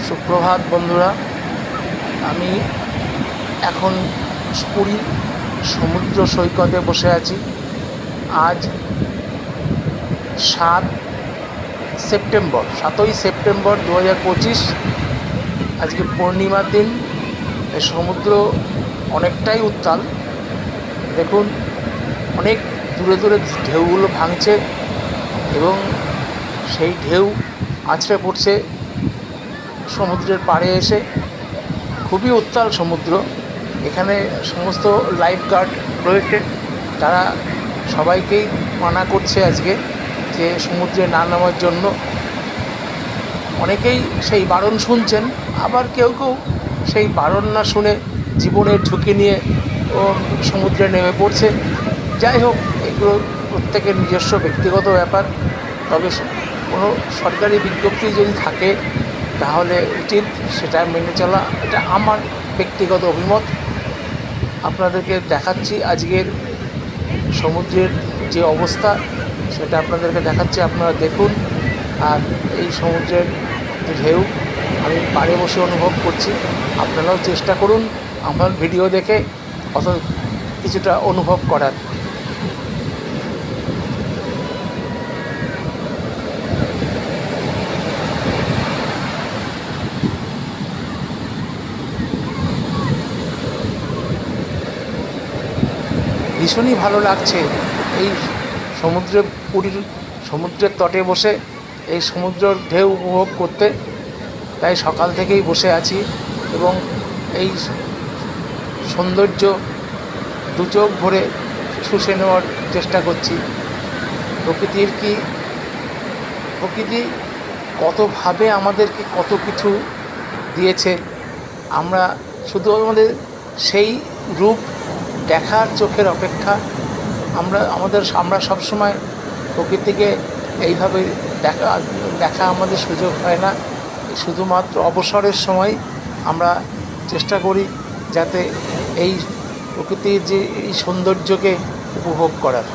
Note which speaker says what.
Speaker 1: সুপ্রভাত বন্ধুরা, আমি এখন পুরী সমুদ্র সৈকতে বসে আছি। আজ 7ই সেপ্টেম্বর 2025। আজকে পূর্ণিমার দিন। এই সমুদ্র অনেকটাই উত্তাল। দেখুন, অনেক দূরে দূরে ঢেউগুলো ভাঙছে এবং সেই ঢেউ আছড়ে পড়ছে সমুদ্রের পাড়ে এসে। খুবই উত্তাল সমুদ্র। এখানে সমস্ত লাইফ গার্ড রয়েছে, তারা সবাইকেই মানা করছে আজকে যে সমুদ্রে না নামার জন্য। অনেকেই সেই বারণ শুনছেন, আবার কেউ কেউ সেই বারণ না শুনে জীবনের ঝুঁকি নিয়ে সমুদ্রে নেমে পড়ছে। যাই হোক, এগুলো প্রত্যেকের নিজস্ব ব্যক্তিগত ব্যাপার। তবে কোনো সরকারি বিজ্ঞপ্তি যদি থাকে তাহলে উচিত সেটা মেনে চলা। এটা আমার ব্যক্তিগত অভিমত। আপনাদেরকে দেখাচ্ছি আজকের সমুদ্রের যে অবস্থা, সেটা আপনাদেরকে দেখাচ্ছি, আপনারা দেখুন। আর এই সমুদ্রের ঢেউ আমি পাড়ে বসে অনুভব করছি। আপনারাও চেষ্টা করুন আমার ভিডিও দেখে কিছুটা অনুভব করার। ভীষণই ভালো লাগছে এই পুরীর সমুদ্রের তটে বসে এই সমুদ্রের ঢেউ উপভোগ করতে। তাই সকাল থেকেই বসে আছি এবং এই সৌন্দর্য দু চোখ ভরে শুষে নেওয়ার চেষ্টা করছি। প্রকৃতি কতভাবে আমাদেরকে কত কিছু দিয়েছে, আমরা শুধু আমাদের সেই রূপ দেখার চোখের অপেক্ষা। আমরা সবসময় প্রকৃতিকে এইভাবে দেখা আমাদের সুযোগ হয় না। শুধুমাত্র অবসরের সময় আমরা চেষ্টা করি যাতে এই প্রকৃতির যে এই সৌন্দর্যকে উপভোগ করার।